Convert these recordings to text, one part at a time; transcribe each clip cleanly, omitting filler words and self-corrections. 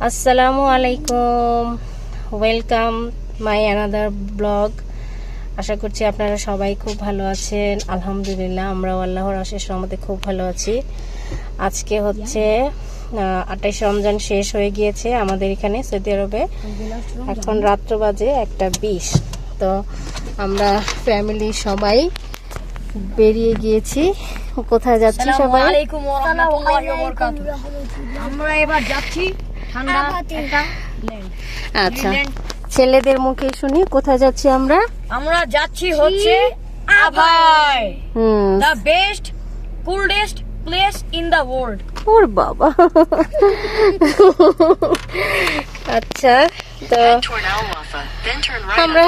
আসসালামু আলাইকুম, welcome my another blog. আশা করছি আপনারা সবাই খুব ভালো আছেন। আলহামদুলিল্লাহ, আমরাও আল্লাহর অশেষ রহমতে খুব ভালো আছি। আজকে হচ্ছে 28 রমজান শেষ হয়ে গিয়েছে আমাদের এখানে সৌদি আরবে। এখন রাত্র বাজে 1:20। তো আমরা ফ্যামিলি সবাই বেরিয়ে গিয়েছি। কোথায় যাচ্ছি সবাই? আমরা এবার যাচ্ছি ঠান্ডা একটা আচ্ছা, ছেলেদের মুখে শুনি কোথায় যাচ্ছি আমরা। আমরা যাচ্ছি হচ্ছে আভাই, the best coolest place in the world। ওর বাবা। আচ্ছা, তো আমরা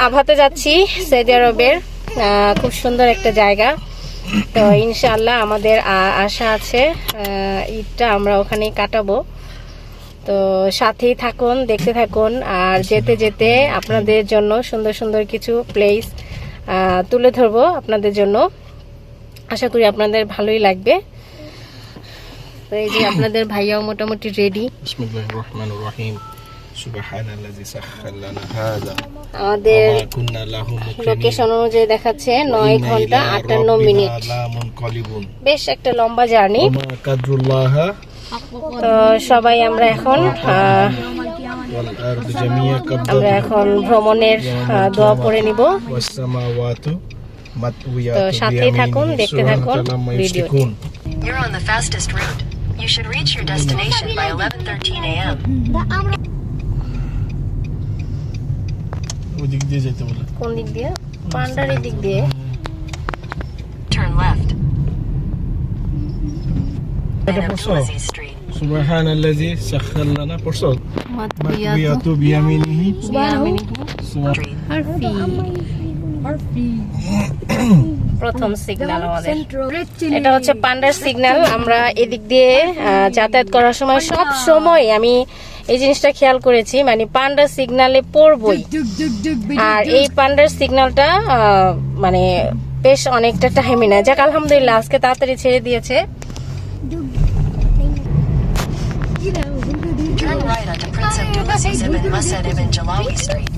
আভাতে যাচ্ছি, সৌদি আরবের খুব সুন্দর একটা জায়গা। তো ইনশাআল্লাহ আমাদের আশা আছে ঈদটা আমরা ওখানেই কাটাবো। তো সাথেই থাকুন, দেখতে থাকুন, আর যেতে যেতে আপনাদের জন্য সুন্দর সুন্দর কিছু প্লেস তুলে ধরবো আপনাদের জন্য। আশা করি আপনাদের ভালোই লাগবে। তো এই যে আপনাদের ভাইয়াও মোটামুটি রেডি। বিসমিল্লাহির রহমানির রহিম। সুবহানাল্লাযী সাখখারা লানা হাযা। আমাদের লোকেশন অনুযায়ী দেখাচ্ছে 9 ঘন্টা 58 মিনিট। বেশ একটা লম্বা জার্নি। তো সবাই আমরা এখন ভ্রমণের দোয়া পড়ে নিব। তো সাথেই থাকুন, দেখতে থাকুন ভিডিওটি। You're on the fastest route. You should reach your destination by 11:13 a.m. ওদিক দিয়ে যেতে বলে। কোন দিক দিয়ে? পান্ডারের দিক দিয়ে। Turn left. এটা পড়ছো? সুবহানাল্লাযী সাখখারা লানা পড়ছো? মাতবিয়াতু বিয়ামিনিহি হারফি। প্রথম সিগন্যাল আমাদের এটা হচ্ছে পান্ডার সিগন্যাল। আমরা এদিক দিয়ে যাতায়াত করার সময় সব সময় আমি এই জিনিসটা খেয়াল করেছি, মানে পান্ডার সিগন্যালে পড়বই। আর এই পান্ডার সিগন্যালটা মানে বেশ অনেকটা টাইমই না। যাক, আলহামদুলিল্লাহ আজকে তাড়াতাড়ি ছেড়ে দিয়েছে। Turn right onto Prince Abdulaziz ibn Mas'ud ibn Jalawi Street.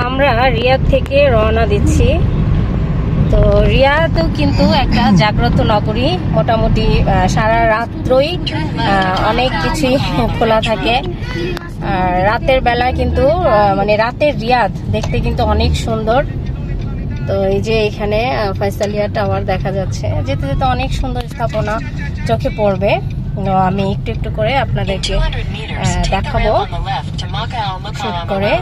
আমরা রিয়াদ থেকে রওনা দিচ্ছি। তো রিয়াদও কিন্তু একটা জাগ্রত নগরী। মোটামুটি সারা রাত্রই অনেক কিছুই খোলা থাকে। আর রাতের বেলা কিন্তু মানে রাতের রিয়াদ দেখতে কিন্তু অনেক সুন্দর। তো এই যে এখানে ফয়সালিয়া টাওয়ার দেখা যাচ্ছে, যেতে যেতে অনেক সুন্দর স্থাপনা চোখে পড়বে। আমি একটু একটু করে আপনাদেরকে দেখাবো শুট করে।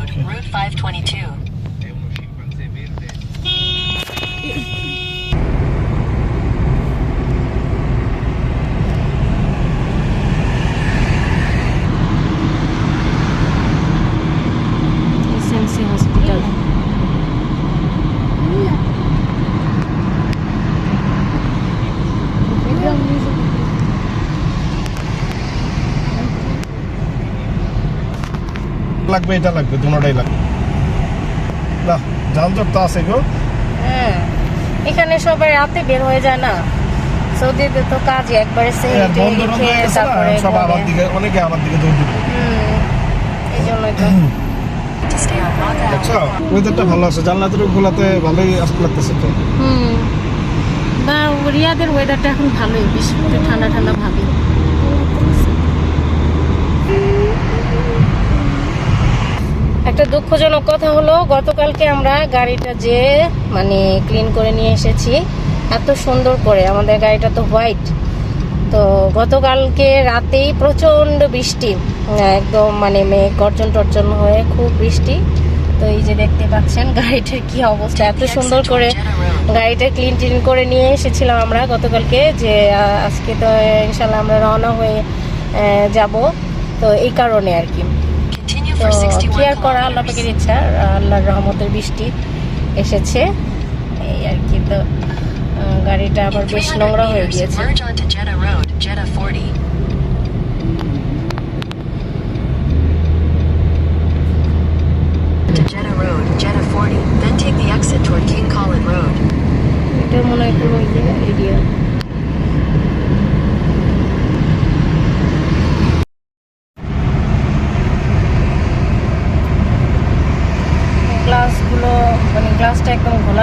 SMC hospital. লাগবে, এটা লাগবে, দুটোটাই লাগবে। না যানজট তো আছে গো। হ্যাঁ, এখানে সবাই রাতে বের হয়ে যায় না। সৌদিতে তো কাজে একবারে তারপরে সব আমার দিকে, অনেকে আমার দিকে দৌড় দিবে। এই জন্যই তো। আচ্ছা, ওয়েদারটা ভালো আছে, জানলাতে খোলাতে ভালোই লাগতেছে তো। বা রিয়াদের ওয়েদারটা এখন ভালোই, বেশ ঠান্ডা ঠান্ডা ভাবে। একটা দুঃখজনক কথা হলো, গতকালকে আমরা গাড়িটা যে মানে ক্লিন করে নিয়ে এসেছি এত সুন্দর করে। আমাদের গাড়িটা তো হোয়াইট। তো গতকালকে রাতেই প্রচণ্ড বৃষ্টি, একদম মানে মেঘ গর্জন টর্জন হয়ে খুব বৃষ্টি। তো এই যে দেখতে পাচ্ছেন গাড়িটার কি অবস্থা। এত সুন্দর করে গাড়িটা ক্লিন টিন করে নিয়ে এসেছিলাম আমরা গতকালকে, যে আজকে তো ইনশাল্লাহ আমরা রওনা হয়ে যাব। তো এই কারণে আর কি। তো কি আর করা, আল্লাহ পাকের ইচ্ছা, আল্লাহর রহমতের বৃষ্টি এসেছে এই আর কি। তো গাড়িটা আবার বেশ নোংরা হয়ে গিয়েছে। এটা মনে হয় কোনো এরিয়া।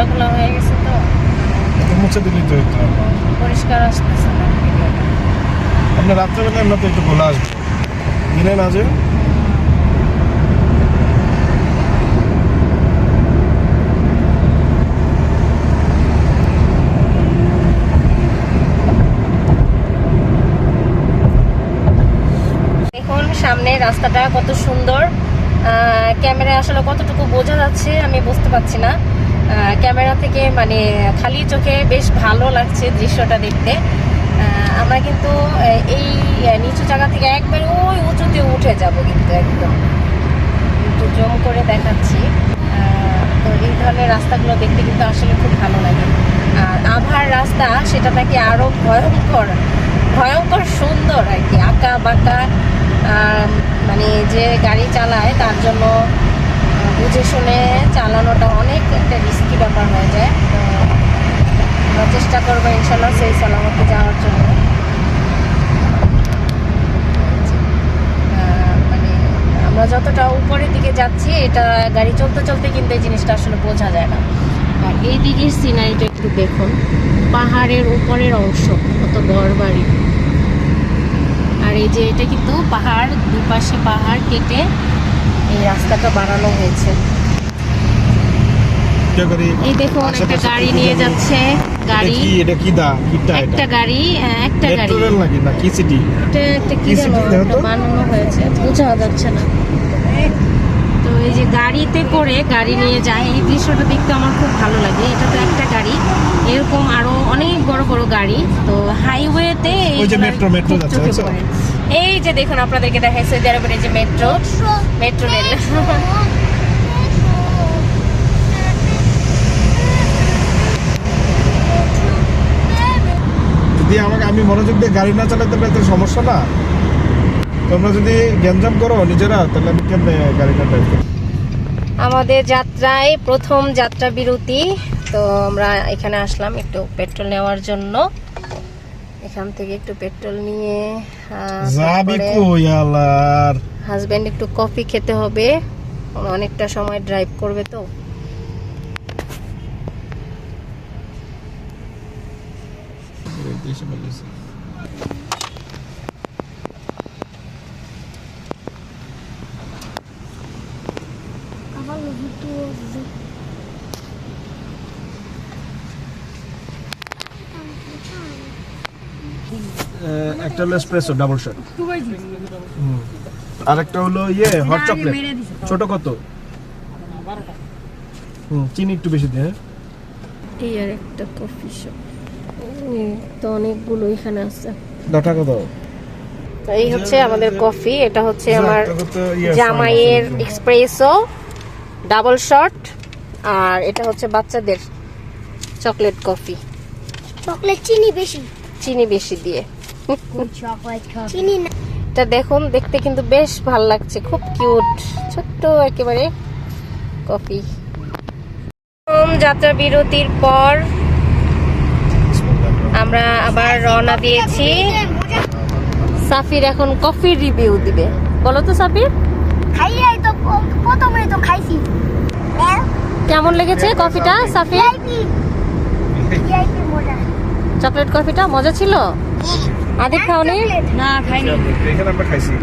খোলা হয়ে গেছে তো এটা মুছে দিলেই তো হইতো। পরিষ্কার আসতেছে না ভিডিওটা। আপনি রাত্রেবেলা আমরা তো একটু খোলা আসবো, দিনে না যে। দেখুন সামনে রাস্তাটা কত সুন্দর। ক্যামেরায় আসলে কতটুকু বোঝা যাচ্ছে আমি বুঝতে পারছি না। ক্যামেরা থেকে মানে খালি চোখে বেশ ভালো লাগছে দৃশ্যটা দেখতে। আমরা কিন্তু এই নিচু জায়গা থেকে একবার ওই উঁচুতে উঠে যাব, কিন্তু একদম একটু জম করে দেখাচ্ছি। তো এই ধরনের রাস্তাগুলো দেখতে কিন্তু আসলে খুব ভালো লাগে। আর আভার রাস্তা সেটা নাকি আরো ভয়ঙ্কর ভয়ঙ্কর সুন্দর আর কি, আঁকা বাঁকা। মানে যে গাড়ি চালায় তার জন্য বুঝে শুনে চালানোটা অনেক একটা রিস্কি ব্যাপার হয়ে যায়। তো আমরা চেষ্টা করবো ইনশাল্লাহ সেই সালামতে যাওয়ার জন্য। মানে আমরা যতটা উপরের দিকে যাচ্ছি এটা গাড়ি চলতে চলতে কিন্তু এই জিনিসটা আসলে বোঝা যায় না। আর এই দিকের সিনারিটা একটু দেখুন, পাহাড়ের উপরের অংশ, কত ঘর বাড়ি। আর এই যে এটা কিন্তু পাহাড়, দুপাশে পাহাড় কেটে এই রাস্তাটা বানানো হয়েছে। এই দেখুন একটা গাড়ি নিয়ে যাচ্ছে, গাড়ি এটা কি দা কিটা একটা গাড়ি, একটা গাড়ি মেট্রো রেল নাকি না কি সিটি? এটা একটা কি কি যেন city দেখো তো? একটা বানানো হয়েছে, বোঝা যাচ্ছে না। তো এই যে গাড়িতে করে গাড়ি নিয়ে যায়, এই দৃশ্যটা দেখতে আমার খুব ভালো লাগে। এটা তো একটা গাড়ি, এরকম আরো অনেক বড় বড় গাড়ি। তো হাইওয়েতে ওই যে মেট্রো যাচ্ছে, দেখছো? এই যে দেখুন আপনাদেরকে দেখাই সৌদি আরবের এই যে মেট্রো রেল। যদি আমি মনোযোগ দিয়ে গাড়ি না চালাতে পারি তাহলে সমস্যা না। তোমরা যদি গ্যাঞ্জাম করো নিজেরা তাহলে আমি কেমনে গাড়িটা ড্রাইভ করব? আমাদের যাত্রায় প্রথম যাত্রা বিরতি। তো আমরা এখানে আসলাম একটু পেট্রোল নেওয়ার জন্য। এখান থেকে একটু পেট্রোল নিয়ে যাবি কই আল্লাহর? হাজবেন্ড একটু কফি খেতে হবে, অনেকটা সময় ড্রাইভ করবে তো। একটা হলো এসপ্রেসো ডাবল শট, আর একটা হলো হট চকলেট। ছোট কত? চিনি একটু বেশি দিয়ে। এই আর একটা কফি শপ, তো অনেকগুলো এখানে আছে। টাকা দাও। তো এই হচ্ছে আমাদের কফি। এটা হচ্ছে আমার তো জামাইয়ের এক্সপ্রেসো ডাবল শট, আর এটা হচ্ছে বাচ্চাদের চকলেট কফি। চকলেট চিনি বেশি দিয়ে চকলেট চিনি না। এটা দেখুন দেখতে কিন্তু বেশ ভালো লাগছে, খুব কিউট ছোট্ট একেবারে কফি। যাত্রা বিরতির পর আমরা আবার রওনা দিয়েছি। সাফির এখন কফির রিভিউ দিবে, বলো তো সাফির খাইয়াই তো প্রথমে তো খাইছি। কেমন লেগেছে কফিটা সাফির? মজা, চকলেট কফিটা মজা ছিল। আদিপ খাওনি? না খাইনি। এখানে আমরা খাইছি।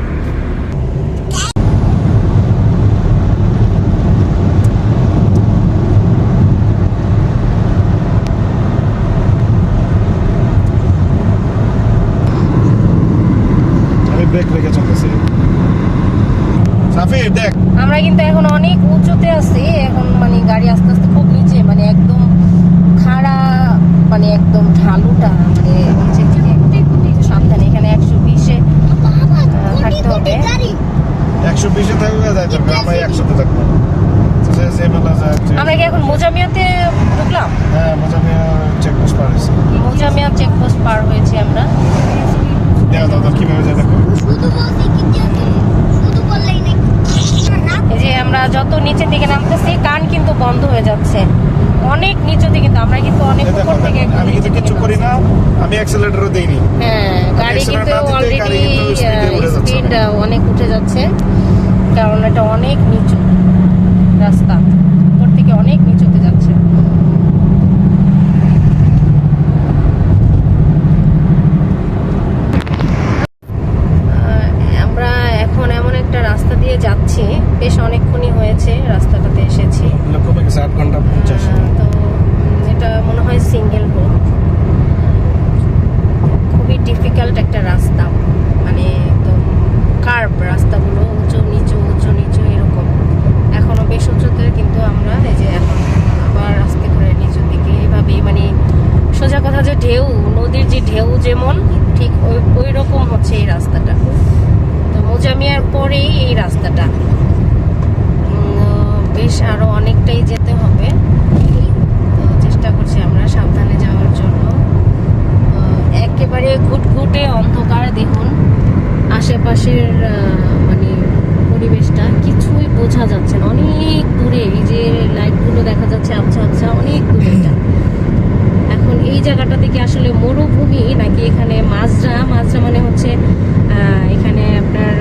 আমি ব্রেক রেখে চলতেছি। সাফির দেখ, আমরা কিন্তু এখন অনেক উঁচুতে আছি। এখন মানে গাড়ি আস্তে আস্তে খুব নিচে, মানে একদম খাড়া, মানে একদম ঢালুটা, মানে নিচের দিকে। সাবধানে, এখানে 120-এ থাকতে হবে। 120-এ থাকবে যায় তো, আমরা 100-তে থাকবো। আমরা কি এখন মোজামিয়াতে ঢুকলাম? হ্যাঁ, মোজামিয়া চেকপোস্ট পার হয়েছে। মোজামিয়া চেকপোস্ট পার হয়েছি আমরা। দাদা কিভাবে যায় দেখো। শুধু বলছি কি শুধু বললেই নাকি এই যে আমরা যত নিচের দিকে নামতেছি কান কিন্তু বন্ধ হয়ে যাচ্ছে, অনেক নিচু থেকে। কিন্তু আমরা কিন্তু অনেক উপর থেকে একদম আমি কিন্তু নিচে কিছু থেকে করি না, আমি অ্যাক্সেলারেটরও দেইনি। হ্যাঁ, গাড়ি কিন্তু গাড়ি অলরেডি কিন্তু স্পিডে উঠে যাচ্ছে। স্পিড অনেক উঠে যাচ্ছে, কারণ এটা অনেক নিচু রাস্তা, উপর থেকে অনেক নিচুতে যাচ্ছে। যে ঢেউ, নদীর যে ঢেউ যেমন ঠিক ওই রকম হচ্ছে এই রাস্তাটা। তো মোজামিয়ার পরেই এই রাস্তাটা, বেশ আরো অনেকটাই যেতে হবে। তো চেষ্টা করছি আমরা সাবধানে যাওয়ার জন্য। একেবারে ঘুটঘুটে অন্ধকার, দেখুন আশেপাশের মানে পরিবেশটা কিছুই বোঝা যাচ্ছে না। অনেক দূরে এই যে লাইটগুলো দেখা যাচ্ছে আবছা আবছা, অনেক দূরে এটা। এখন এই জায়গাটা থেকে আসলে মরুভূমি নাকি এখানে মাজরা মানে হচ্ছে এখানে আপনার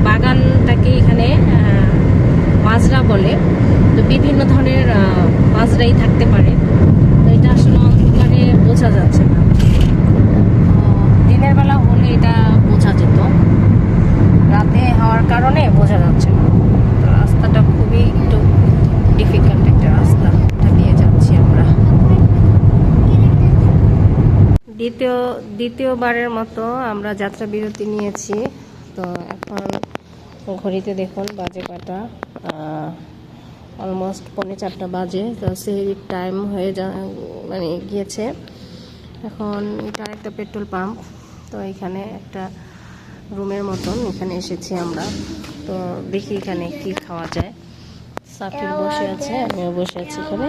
বাগানটাকে এখানে মাজরা বলে। তো বিভিন্ন ধরনের মাজরাই থাকতে পারে। তো এটা আসলে অন্ধকারে বোঝা যাচ্ছে না। দিনের বেলা হলে এটা বোঝা যেত, রাতে হওয়ার কারণে বোঝা যাচ্ছে না। তো রাস্তাটা খুবই একটু ডিফিকাল্ট একটা রাস্তা, এটা দিয়ে যাচ্ছি আমরা। দ্বিতীয়বারের মতো আমরা যাত্রা বিরতি নিয়েছি। তো এখন ঘড়িতে দেখুন বাজে কটা, অলমোস্ট 3:45 বাজে। তো সেহরির টাইম হয়ে মানে গিয়েছে। এখন এটা একটা পেট্রোল পাম্প। তো এখানে একটা রুমের মতন এখানে এসেছি আমরা। তো দেখি এখানে কি খাওয়া যায়। সাফির বসে আছে, আমিও বসে আছি এখানে,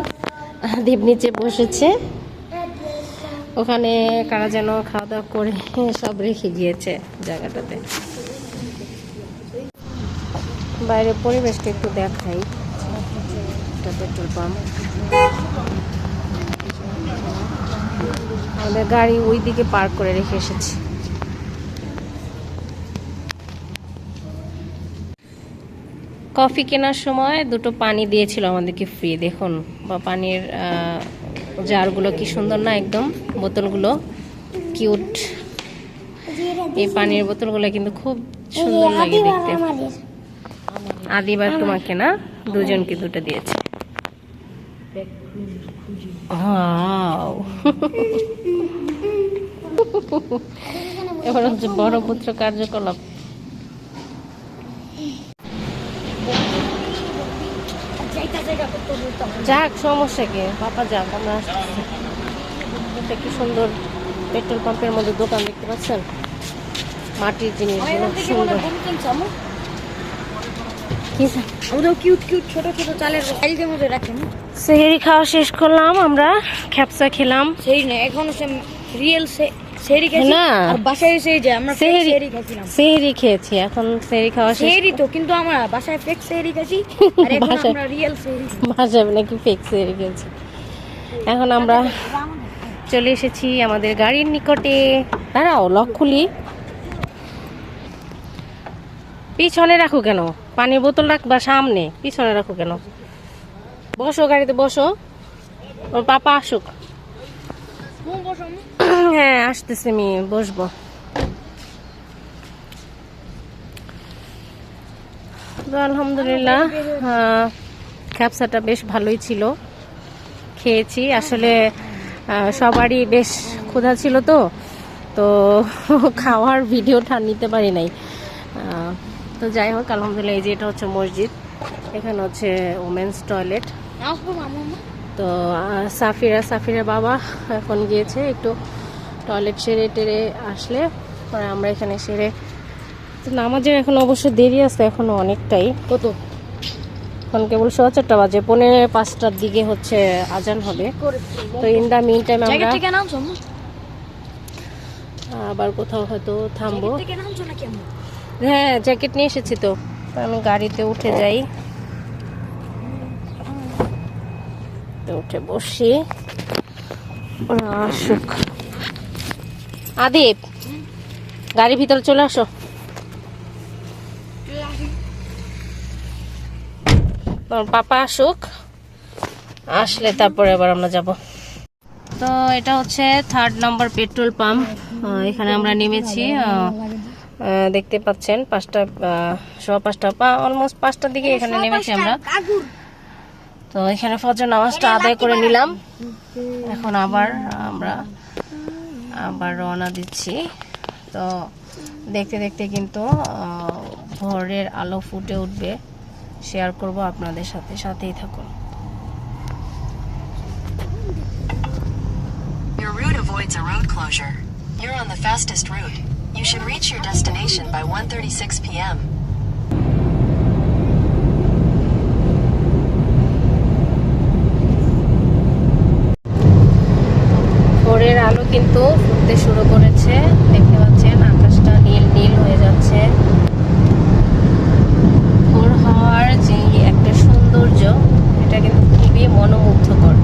দীপ নিচে বসেছে। ওখানে কারা যেন খাওয়া দাওয়া করে সব রেখে গিয়েছে জায়গাটাতে। বাইরের পরিবেশটা একটু দেখাই। এটা পেট্রোল পাম্প। আমাদের গাড়ি ওই দিকে পার্ক করে রেখে এসেছি। কফি কেনার সময় 2টো পানি দিয়েছিল আমাদেরকে ফ্রি। দেখুন বা পানির জারগুলো কি সুন্দর না, একদম বোতলগুলো কিউট। এই পানির বোতলগুলো কিন্তু খুব সুন্দর লাগে দেখতে। আদিবার তোমাকে না, দুজনকে 2টো দিয়েছে। এবার হচ্ছে বড় পুত্র কার্যকলাপ। যাক, সমস্যা কি, বাবা যাক, আমরা আসতেছি। এটা কি সুন্দর পেট্রোল পাম্পের মধ্যে দোকান দেখতে পাচ্ছেন, মাটির জিনিস সুন্দর। সেহরি খাওয়া শেষ করলাম আমরা, খ্যাপসা খেলাম। সেই না, এখন রিয়েল সেহরি খেয়েছি না, আর বাসায় এসে যে আমরা সেহরি খাচ্ছিলাম। সেহরি খেয়েছি, এখন সেহরি খাওয়া শেষ। সেহরি তো, কিন্তু আমরা বাসায় ফেক সেহরি খাচ্ছি আর এখন আমরা রিয়েল সেহরি। বাসায় নাকি ফেক সেহরি খেয়েছি। এখন আমরা চলে এসেছি আমাদের গাড়ির নিকটে। দাঁড়াও, লক খুলি। পিছনে রাখো কেন? পানির বোতল রাখবা সামনে, পিছনে রাখো কেন? বসো, গাড়িতে বসো, ওর পাপা আসুক। হ্যাঁ আসতেছে, আমি বসবো। আলহামদুলিল্লাহ, খ্যাপসাটা বেশ ভালোই ছিল, খেয়েছি। আসলে সবারই বেশ ক্ষুধা ছিল, তো খাওয়ার ভিডিওটা নিতে পারি নাই। তো যাই হোক, আলহামদুলিল্লাহ। এই যে এটা হচ্ছে মসজিদ, এখানে হচ্ছে ওমেন্স টয়লেট। তো সাফিরের বাবা এখন গিয়েছে একটু টয়লেট সেরে টেরে আসলে পরে আমরা এখানে সেরে। তো নামাজের এখন অবশ্য দেরি আছে, এখনো অনেকটাই। কত এখন কেবল 4:15 বাজে, 4:45টার দিকে হচ্ছে আজান হবে। তো ইন দা মিন টাইম আমরা আবার কোথাও হয়তো থামবো। হ্যাঁ, জ্যাকেট নিয়ে এসেছি। তো আমি গাড়িতে উঠে যাই, উঠে বসি। আসুক আদিপ, গাড়ির ভিতরে চলে আসো। পাপা আসুক, আসলে তারপরে আবার আমরা যাব। তো এটা হচ্ছে 3rd নম্বর পেট্রোল পাম্প। এখানে আমরা নেমেছি, দেখতে পাচ্ছেন 5:15 অলমোস্ট 5টার দিকে এখানে নেমেছি আমরা। তো এখানে ফজর নামাজটা আদায় করে নিলাম। এখন আমরা আবার রওনা দিচ্ছি। তো দেখতে দেখতে কিন্তু ভোরের আলো ফুটে উঠবে, শেয়ার করব আপনাদের সাথে, সাথেই থাকুন। indicates a road closure. You're on the fastest route. You should reach your destination by 1:36 p.m. ভোরের আলো কিন্তু ফুটতে শুরু করেছে, দেখতে পাচ্ছেন আকাশটা নীল নীল হয়ে যাচ্ছে। ভোর হওয়ার যে একটা সৌন্দর্য, এটা কিন্তু খুবই মনোমুগ্ধকর,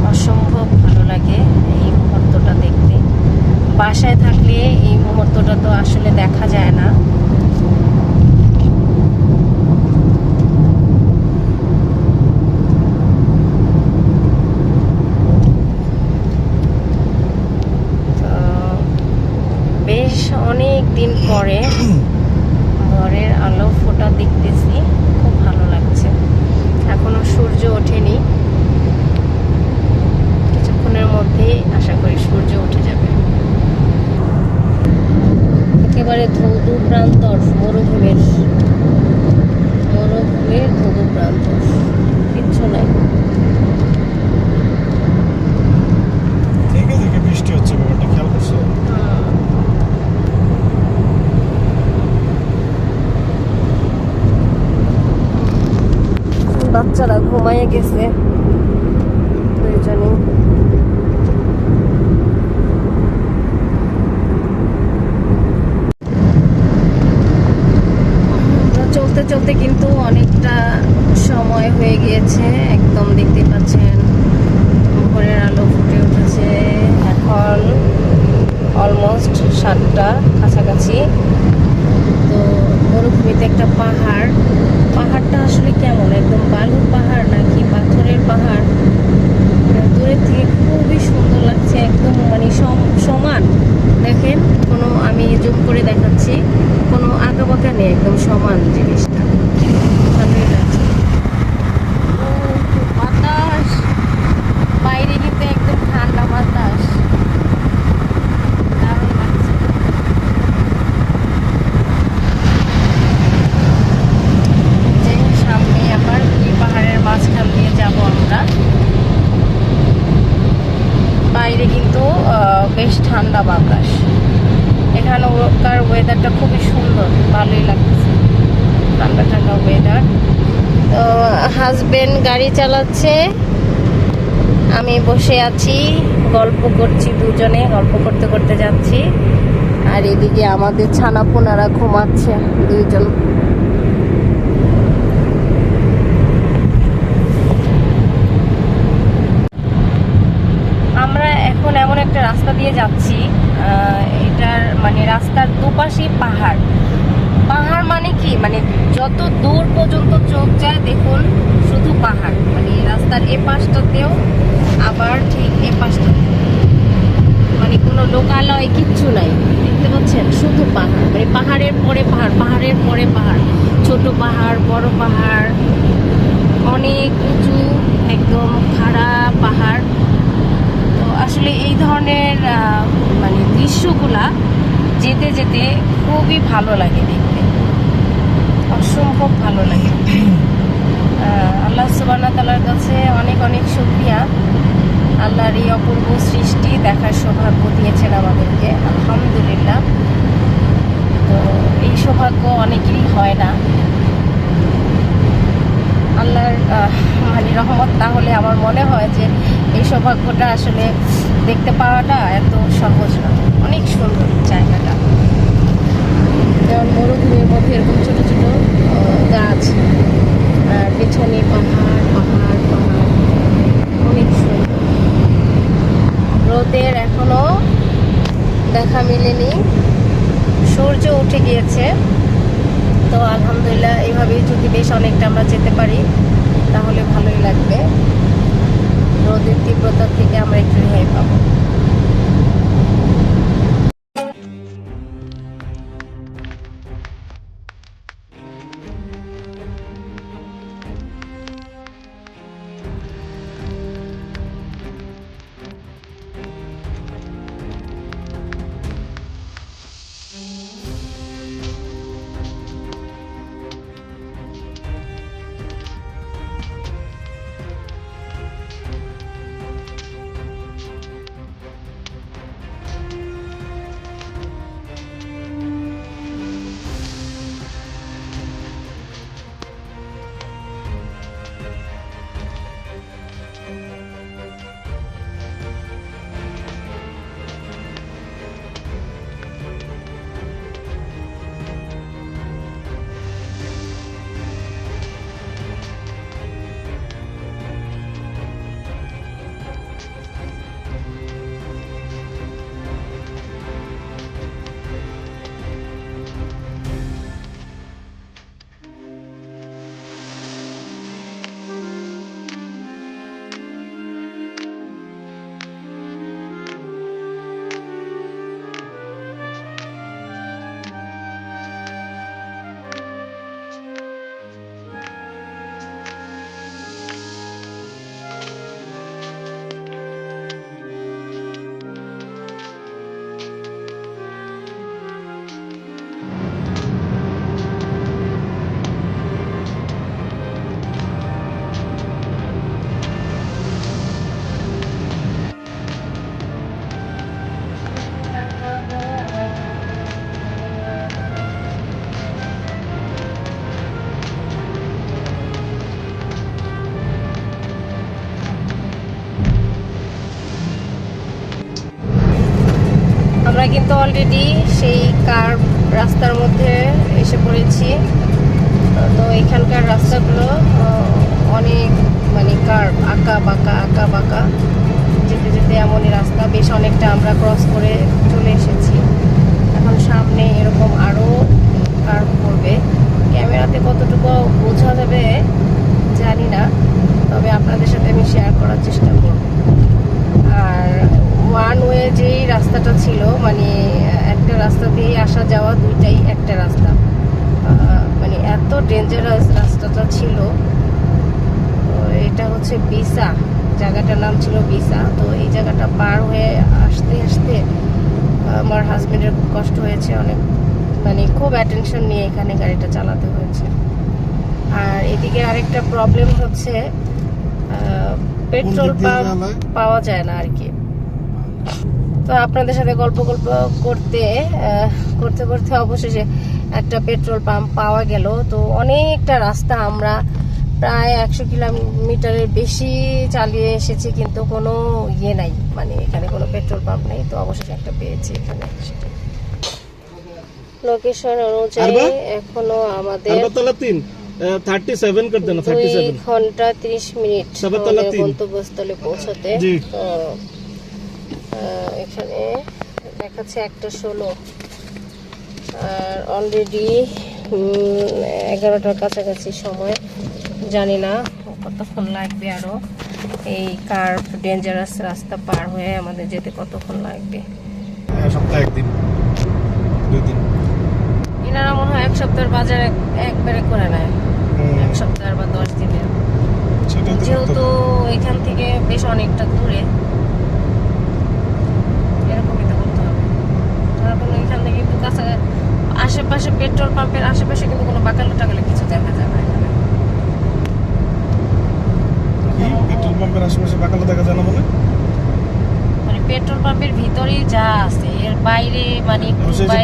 অসম্ভব ভালো লাগে এই মুহূর্তটা দেখতে। বাসায় থাকলে এই মুহূর্তটা তো আসলে দেখা যায় না। বেশ অনেক দিন পরে ভোরের আলো ফোটা দেখতেছি, খুব ভালো লাগছে। এখনো সূর্য ওঠেনি, কিছুক্ষণের মধ্যেই আশা করি সূর্য উঠে যাবে। একেবারে ধৌধু প্রান্তর, মরুভূমির ধৌধু প্রান্তর, কিচ্ছু নাই। থেকে থেকে বৃষ্টি হচ্ছে, ব্যাপারটা খেয়াল করছো? বাচ্চারা ঘুমাইয়ে গেছে দুইজনই। চলতে চলতে কিন্তু অনেকটা সময় হয়ে গিয়েছে, একদম দেখতে পাচ্ছেন ভোরের আলো ফুটে উঠেছে। এখন অলমোস্ট 7টা কাছাকাছি। তো মরুভূমিতে একটা পাহাড়টা আসলে কেমন, একদম বালুর পাহাড় নাকি পাথরের পাহাড়, দূরের থেকে খুবই সুন্দর লাগছে, একদম মানে সমান। দেখেন, কোনো আমি জুম করে দেখাচ্ছি, কোনো আঁকাবাঁকা নেই, একদম সমান জিনিসটা, ভালোই লাগছে। বাতাস বাইরে কিন্তু একদম ঠান্ডা বাতাস, দারুণ লাগছে। যে সামনে আবার এই পাহাড়ের মাঝখান দিয়ে যাব আমরা। বাইরে কিন্তু বেশ ঠান্ডা বাতাস, এখানকার ওয়েদারটা খুবই সুন্দর, ভালোই লাগছে, ঠান্ডা ঠান্ডা ওয়েদার। তো হাজবেন্ড গাড়ি চালাচ্ছে, আমি বসে আছি, গল্প করছি, দুজনে গল্প করতে করতে যাচ্ছি। আর এদিকে আমাদের ছানাপোনারা ঘুমাচ্ছে দুইজন। আমরা এখন এমন একটা রাস্তা দিয়ে যাচ্ছি, এটার মানে রাস্তার দুপাশে পাহাড়। পাহাড় মানে কি, মানে যত দূর পর্যন্ত চোখ যায় দেখুন শুধু পাহাড়, মানে রাস্তার এ পাশটাতেও আবার ঠিক এ পাশটাতে, মানে কোনো লোকালয় কিচ্ছু নাই, দেখতে পাচ্ছেন শুধু পাহাড়, মানে পাহাড়ের পরে পাহাড়, পাহাড়ের পরে পাহাড়, ছোট পাহাড়, বড় পাহাড়, অনেক উঁচু একদম খাড়া পাহাড়। তো আসলে এই ধরনের মানে দৃশ্যগুলা যেতে যেতে খুবই ভালো লাগে দেখতে, অসম্ভব ভালো লাগে। আল্লাহ সুবহানাহু ওয়া তাআলার কাছে অনেক অনেক শুকরিয়া, আল্লাহর এই অপূর্ব সৃষ্টি দেখার সৌভাগ্য দিয়েছেন আমাদেরকে, আলহামদুলিল্লাহ। তো এই সৌভাগ্য অনেকেরই হয় না, আল্লাহর মানে রহমত না হলে আমার মনে হয় যে এই সৌভাগ্যটা আসলে দেখতে পাওয়াটা এত সহজ না। অনেক সুন্দর জায়গাটা, যেমন মরুভূমির মধ্যে এরকম ছোট ছোট গাছ, আর পেছনে পাহাড় পাহাড় পাহাড়, অনেক সুন্দর। রোদের এখনো দেখা মেলেনি, সূর্য উঠে গিয়েছে। তো আলহামদুলিল্লাহ, এইভাবেই যদি বেশ অনেকটা আমরা যেতে পারি তাহলে ভালোই লাগবে, রোদের তীব্রতা থেকে আমরা একটু রেহাই পাবো। আমরা কিন্তু অলরেডি সেই কার্ভ রাস্তার মধ্যে এসে পড়েছি। তো এখানকার রাস্তাগুলো অনেক মানে কার্ভ, আঁকা বাঁকা যেতে যেতে এমনই রাস্তা, বেশ অনেকটা আমরা ক্রস করে চলে এসেছি। এখন সামনে এরকম আরও কার্ভ করবে, ক্যামেরাতে কতটুকু বোঝা যাবে জানি না, তবে আপনাদের সাথে আমি শেয়ার করার চেষ্টা করব। আর ওয়ান ওয়ে যেই রাস্তাটা ছিল, মানে একটা রাস্তা দিয়ে আসা যাওয়া দুইটাই একটা রাস্তা, মানে এত ডেঞ্জারাস রাস্তাটা ছিল। তো এটা হচ্ছে বিসা, জায়গাটার নাম ছিল বিসা। তো এই জায়গাটা পার হয়ে আসতে আসতে আমার হাজবেন্ডের খুব কষ্ট হয়েছে অনেক, মানে খুব অ্যাটেনশন নিয়ে এখানে গাড়িটা চালাতে হয়েছে। আর এদিকে আরেকটা প্রবলেম হচ্ছে পেট্রোল পাম্প পাওয়া যায় না আর কি। তো আপনাদের সাথে গল্প করতে করতে অবশেষে একটা পেট্রোল পাম্প পাওয়া গেল। তো অনেকটা রাস্তা আমরা প্রায় 100 কিলোমিটারের বেশি চালিয়ে এসেছি, কিন্তু কোনো ইয়ে নাই, মানে এখানে কোনো পেট্রোল পাম্প নেই। তো অবশেষে একটা পেয়েছি এখানে। লোকেশন অনুযায়ী এখনো আমাদের 37 कर देना 2 ঘন্টা 30 মিনিট আমাদের গন্তব্যস্থলে পৌঁছাতে। তো এখানে দেখাচ্ছে 1:16, আর অলরেডি 11টার কাছাকাছি সময়। জানি না কতক্ষণ লাগবে আরো এই কার্ভ ডেঞ্জারাস রাস্তা পার হয়ে আমাদের যেতে, কতক্ষণ লাগবে। সপ্তাহে একদিন 2 দিন এনারা মনে হয় 1 সপ্তাহের বাজার একবারে করে নেয়, 1 সপ্তাহ বা 10 দিনের। যেহেতু এখান থেকে বেশ অনেকটা দূরে, এরকমই তো করতে হবে। এখন এখান থেকে কিন্তু কাছে আশেপাশে পেট্রোল পাম্পের আশেপাশে কিন্তু কোনো বাকালো টাকালে কিছু দেখা যায় না এখানে। পেট্রোল পাম্পের আশেপাশে বাকালো দেখা যায় না মানে পেট্রোল পাম্পের ভিতরেই যা আছে, এর বাইরে মানে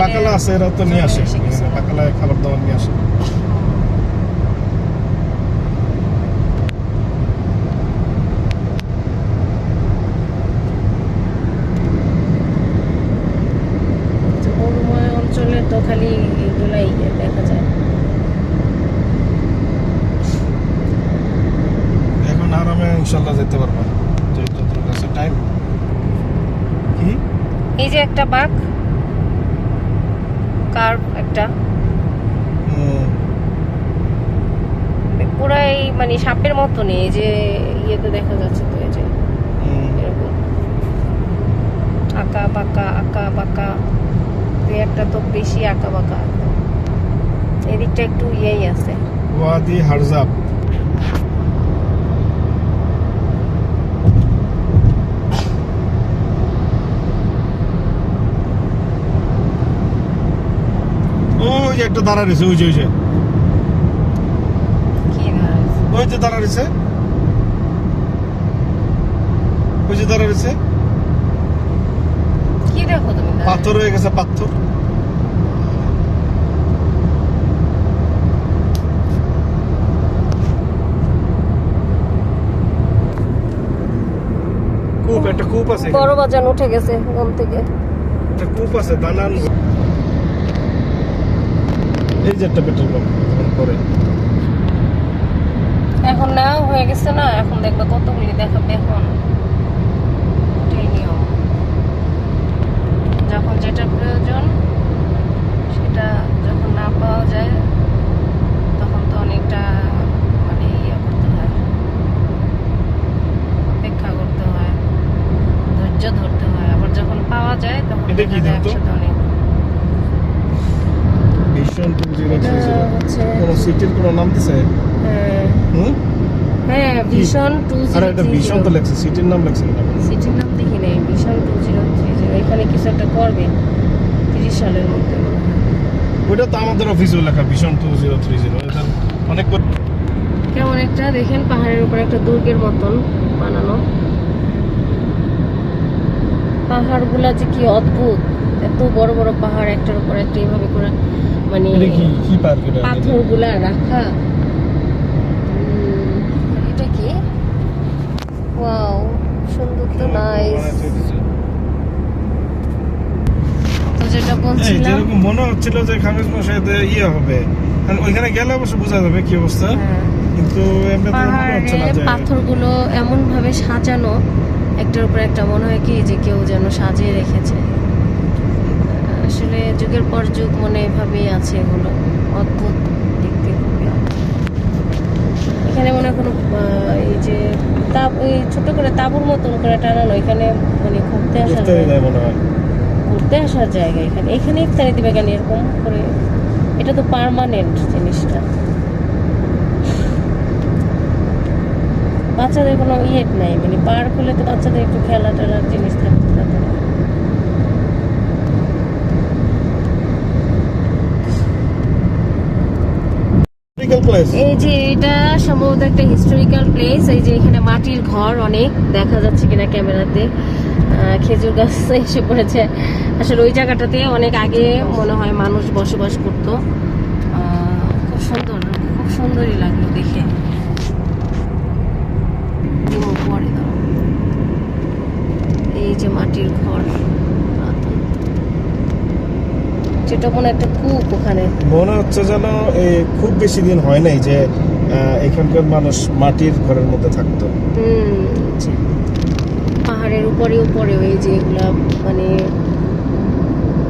বাকালা আছে, এরা তো নিয়ে আসে, বাকালায় খাবার দাবার নিয়ে আসে। অঞ্চলে তো খালি এগুলাই দেখা যায়। এখন আরামে ইনশাআল্লাহ যেতে পারবো, যে যতটুকু আছে টাইম। কি এই যে একটা বাঁক কার্ভ একটা, পুরাই মানে সাপের মতো নেই, যে ইয়েতে দেখা যাচ্ছে। তো এই যে এরকম আঁকা বাঁকা একটা তো বেশি আঁকা বাঁকা, এদিকটা একটু ইয়েই আছে। ওয়াদি হারজাব, ওই যে একটা দাঁড়া রয়েছে, ওই যে দাঁড়া রয়েছে, ওই যে দাঁড়া রয়েছে, কি দেখো তুমি? পাথর হয়ে গেছে, পাথর। কূপ, একটা কূপ আছে, বড় বাজান উঠে গেছে ঘুম থেকে। একটা কূপ আছে, দানান। এই যে একটা পেট্রোল পাম্প পরে এখন না হয়ে গেছে না, এখন দেখবে কতগুলি দেখাবে। এখন ওটাই নিয়ম, যখন যেটা প্রয়োজন সেটা যখন না পাওয়া যায় তখন তো অনেকটা মানে ইয়ে করতে হয়, অপেক্ষা করতে হয়, ধৈর্য ধরতে হয়। আবার যখন পাওয়া যায় তখন একসাথে অনেক। ভিশন 2030 কোন সিটির কোন নাম দিছে? হ্যাঁ ভিশন 2030। আরে এটা ভিশন তো লেখছে, সিটির নাম লেখছে না? সিটির নাম দেখি নাই, ভিশন 2030। এখানে কিছু একটা করবে 30 সালের মধ্যে। ওটা তো আমাদের অফিসেও লেখা, ভিশন 2030। এটা অনেক কেমন একটা দেখেন, পাহাড়ের উপর একটা দুর্গের মতন বানানো। পাহাড়গুলা যে কি অদ্ভুত, এত বড় বড় পাহাড় একটার উপর একটা এইভাবে করে, মানে পাথরগুলা রাখা। এটা কি? ওয়াও, সুন্দর তো, নাইস। বলছিলাম যেরকম মনে হচ্ছিল যে খামেজ মশাইতে ইয়ে হবে, কারণ ওইখানে গেলে অবশ্য বোঝা যাবে কি অবস্থা, হ্যাঁ, কিন্তু এমনি তো মনে হচ্ছে না পাহাড়ে যে পাথরগুলো এমন ভাবে সাজানো, একটার উপর একটা মনে হয় কি যে কেউ যেন সাজিয়ে রেখেছে। আসলে যুগের পর যুগ মনে এভাবেই আছে, এগুলো অদ্ভুত দেখতে, খুবই অদ্ভুত। এখানে মনে হয় কোনো এই যে এই ছোট করে তাঁবুর মতন করে টানানো, এখানে মানে ঘুরতে আসার বুঝতেই নাই মনে হয়। ঘুরতে আসার জায়গা। এখানে ইফতারি দিবে কেন এরকম করে? এটা তো পার্মানেন্ট জিনিসটা। বাচ্চাদের কোনো ইয়ে নাই, মানে পার্ক হলে তো বাচ্চাদের একটু খেলা টেলার জিনিস থাকতে পারে। Historical place। এই যে এটা সম্ভবত একটা হিস্টোরিক্যাল প্লেস। এই যে এখানে মাটির ঘর অনেক দেখা যাচ্ছে কিনা ক্যামেরাতে, খেজুর গাছ এসে পড়েছে। আসলে ওই জায়গাটাতে অনেক আগে মনে হয় মানুষ বসবাস করতো। খুব সুন্দর, খুব সুন্দরই লাগলো দেখে। পরে দাও, এই যে মাটির ঘর, যেটা মনে একটা কূপ ওখানে। মনে হচ্ছে যেন খুব বেশি দিন হয় নাই যে এখানকার মানুষ মাটির ঘরের মধ্যে থাকতো। পাহাড়ের উপরে এই যে এগুলা মানে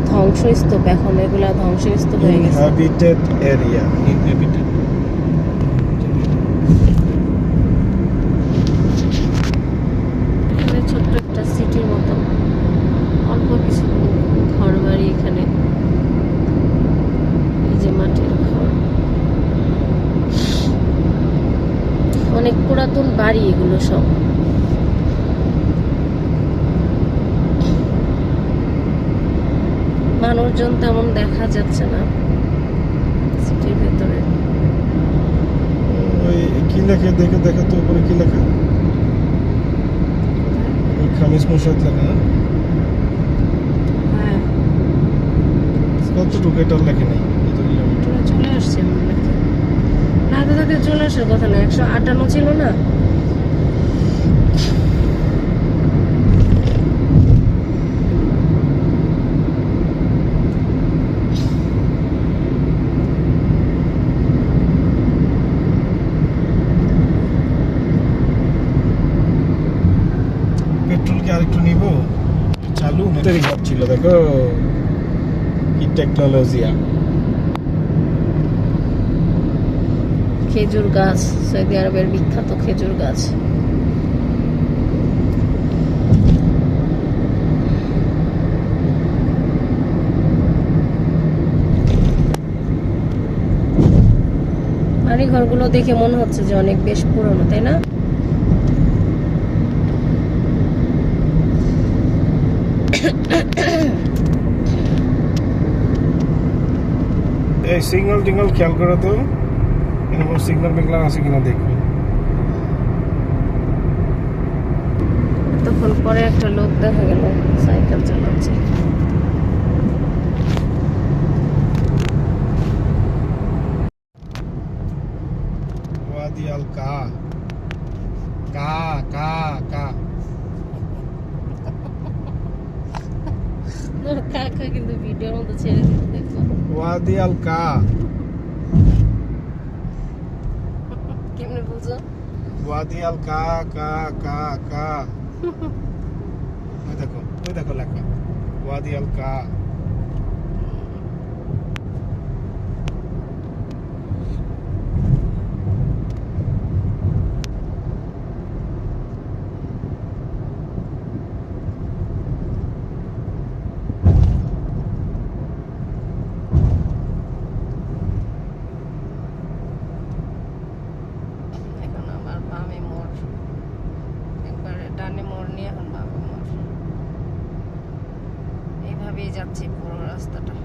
ধ্বংসস্তূপ, এখন এগুলা ধ্বংসস্তূপ হয়ে গেছে। Inhabited area, inhabited. এখানে ছোট্ট একটা সিটির মতো অল্প কিছু ঘর বাড়ি এখানে। এই যে মাটির ঘর, অনেক পুরাতন বাড়ি এগুলো সব। মানুষজন তেমন দেখা যাচ্ছে না সিটির ভেতরে। ওই কি লেখে দেখে তো উপরে কি লেখা? ওই খামিজ মশাই লেখা না? হ্যাঁ, কতটুকু এটা লেখে নেই, কত কিলোমিটার। চলে আসছে মনে হয়। না তো তাদের চলে আসার কথা না, 158 ছিল না? পেট্রোল কি আরেকটু নিব? চালু ব্যাটারি ঘর ছিল, দেখো কি টেকনোলজিয়া। খেজুর গাছ, সৌদি আরবের বিখ্যাত খেজুর গাছ। বাড়ি ঘরগুলো দেখে মনে হচ্ছে যে অনেক বেশ পুরনো, তাই না? এই সিগন্যাল টিগন্যাল খেয়াল করো তো, এরকম সিগন্যাল মিগন্যাল আছে কিনা দেখবে। তখন পরে একটা লোক দেখা গেল সাইকেল চালাচ্ছে। ওয়াদি আল কা কা কা কা। কাকা কিন্তু ভিডিওর মতো ছেড়ে দিতে দেখো। ওয়াদি আল কা, কেমনে বুঝো? ওয়াদি আল কা কা কা কা। ওই দেখো লেখা ওয়াদি আল কা। এখন আবার বামে মোড়, একবারে ডানে মোড় নিয়ে এখন বামে মোড়। এইভাবেই যাচ্ছে পুরো রাস্তাটা।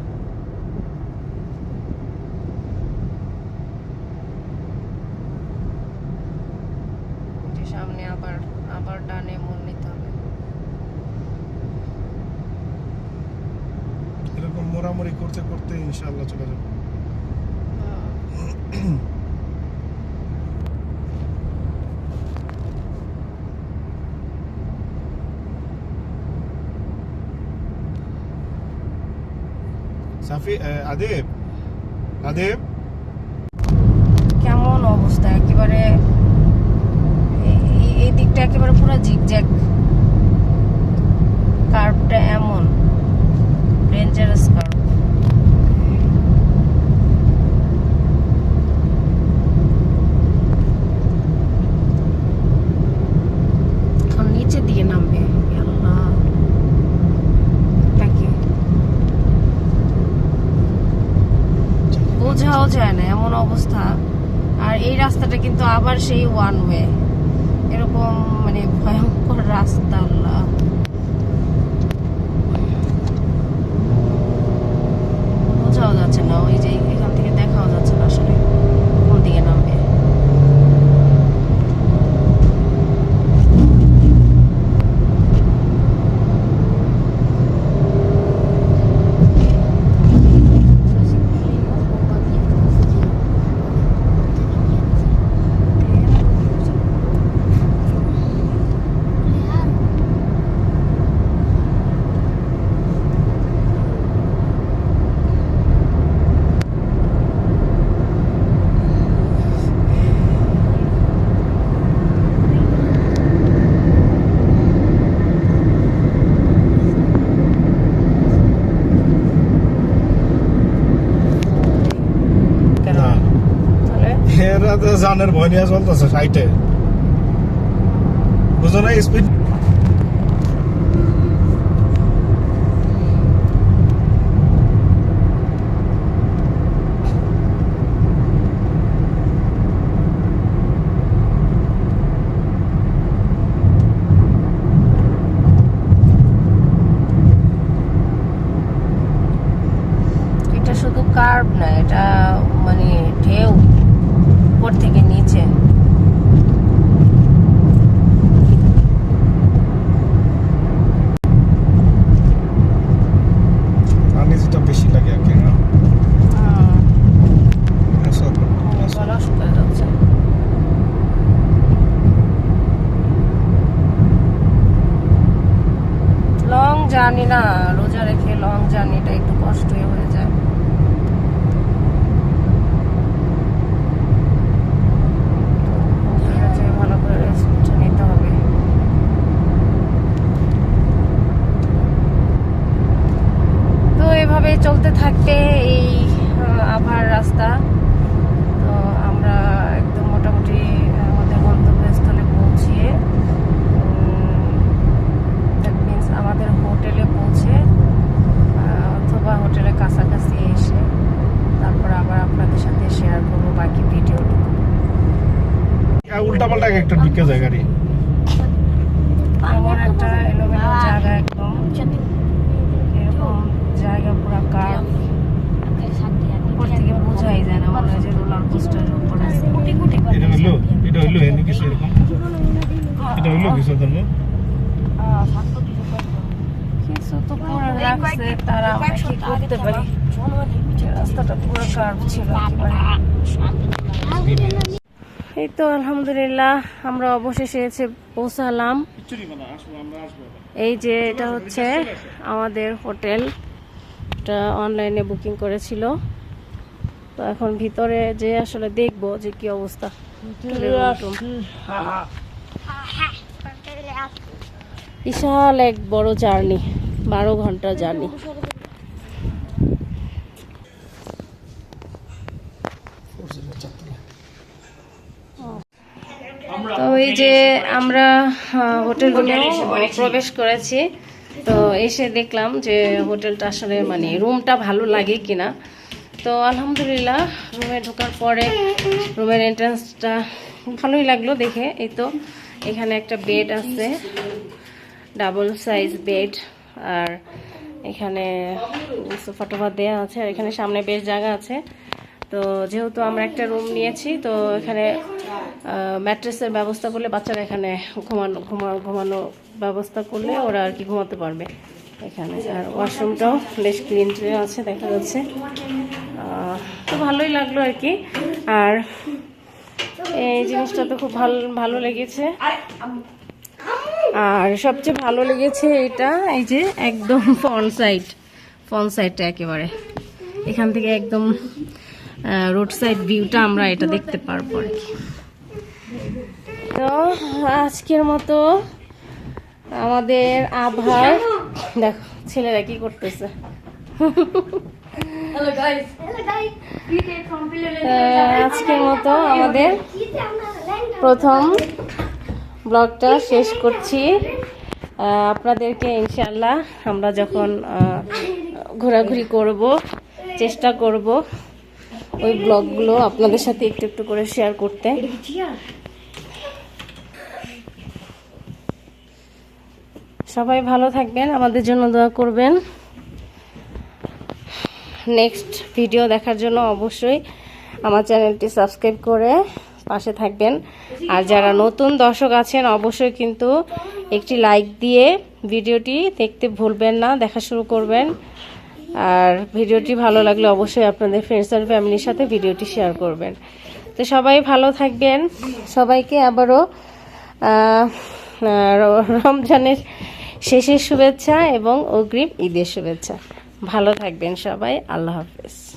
যে সামনে আবার ডানে মোড় নিতে হবে। এরকম মোড়ামুড়ি করতে করতে ইনশাআল্লাহ চলে যাবো। সাফি আদিব আদিব কেমন অবস্থা একেবারে, এই দিকটা একেবারে পুরো জিগজ্যাগ, কার্ভটা এমন ডেঞ্জারাস কার্ভ। এখন নিচের দিকে নামবে, আল্লাহ তাকে বোঝাও যায় না এমন অবস্থা। আর এই রাস্তাটা কিন্তু আবার সেই ওয়ান ওয়ে, এরকম মানে ভয়ঙ্কর রাস্তা, আল্লাহ। বোঝাও যাচ্ছে না, ওই যে এখান থেকে দেখাও যাচ্ছে না আসলে কোন দিকে নামবে। এরা তো জানের ভয় নিয়ে চলতেছে সাইটে, বুঝো না স্পিড। এটা শুধু কার্ভ না, এটা মানে ঢেউ উপর থেকে নিচে। পানি যেটা বেশি লাগে আর কি না, গলা শুকিয়ে যাচ্ছে। লং জার্নি না, রোজা রেখে লং জার্নিটা একটু কষ্টই হয়ে যায়। ভালো করে রেস্ট নিতে হবে। তো এভাবে চলতে থাকবে এই আভার রাস্তা। তো আমরা একদম মোটামুটি আমাদের গন্তব্যস্থলে পৌঁছিয়ে, দ্যাট মিনস আমাদের হোটেলে পৌঁছে অথবা হোটেলের কাছাকাছি এসে তারপর আবার আপনাদের সাথে শেয়ার করবো বাকি ভিডিওটুকু। উল্টা পাল্টা একটা ঢুকে যায় গাড়ি, এমন একটা এলোমেলো জায়গা, একদম এরকম জায়গা পুরো কার্ভ, উপর থেকে বোঝাই যায় না, মনে হয় যে রোলার কোস্টারের উপর আছে। এটা হইলো এনে কিছু এরকম, এটা হইলো কিছু ধরো কিছু তো করে রাখছে তারা, আমরা কি করতে পারি। রাস্তাটা পুরো কার্ভ ছিল একেবারে। এই তো আলহামদুলিল্লাহ আমরা অবশেষে এসে পৌঁছালাম। এই যে এটা হচ্ছে আমাদের হোটেল, এটা অনলাইনে বুকিং করেছিল। তো এখন ভিতরে যে আসলে দেখবো যে কি অবস্থা। বিশাল এক বড় জার্নি, 12 ঘন্টা জার্নি। তো এই যে আমরা হোটেল রুমে প্রবেশ করেছি। তো এসে দেখলাম যে হোটেলটা আসলে মানে রুমটা ভালো লাগে কিনা। তো আলহামদুলিল্লাহ রুমে ঢোকার পরে রুমের এন্ট্রান্সটা ভালোই লাগলো দেখে। এই তো এখানে একটা বেড আছে, ডাবল সাইজ বেড, আর এখানে সোফা টোফা দেওয়া আছে, আর এখানে সামনে বেশ জায়গা আছে। তো যেহেতু আমরা একটা রুম নিয়েছি, তো এখানে ম্যাট্রেসের ব্যবস্থা করলে বাচ্চারা এখানে ঘুমানো ব্যবস্থা করলে ওরা আর কি ঘুমাতে পারবে এখানে। আর ওয়াশরুমটাও বেশ ক্লিন আছে দেখা যাচ্ছে। তো ভালোই লাগলো আর কি। আর এই জিনিসটা তো খুব ভালো লেগেছে। আর সবচেয়ে ভালো লেগেছে এটা, এই যে একদম ফ্রন্ট সাইডটা একেবারে এখান থেকে একদম রোড সাইড ভিউটা আমরা এটা দেখতে পারবো আর কি। তো আজকের মতো আমাদের আভার, দেখো ছেলেরা কি করতেছে। Hello guys. আজকের মতো আমাদের প্রথম ব্লগটা শেষ করছি। আপনাদেরকে ইনশাল্লাহ আমরা যখন ঘোরাঘুরি করব চেষ্টা করব ওই ব্লগগুলো আপনাদের সাথে একটু একটু করে শেয়ার করতে। সবাই ভালো থাকবেন, আমাদের জন্য দোয়া করবেন। নেক্সট ভিডিও দেখার জন্য অবশ্যই আমার চ্যানেলটি সাবস্ক্রাইব করে পাশে থাকবেন। আর যারা নতুন দর্শক আছেন অবশ্যই কিন্তু একটি লাইক দিয়ে ভিডিওটি দেখতে ভুলবেন না, দেখা শুরু করবেন। আর ভিডিওটি ভালো লাগলে অবশ্যই আপনাদের ফ্রেন্ডস আর ফ্যামিলির সাথে ভিডিওটি শেয়ার করবেন। তো সবাই ভালো থাকবেন, সবাইকে আবারও রমজানের শেষের শুভেচ্ছা এবং অগ্রিম ঈদের শুভেচ্ছা। ভালো থাকবেন সবাই, আল্লাহ হাফেজ।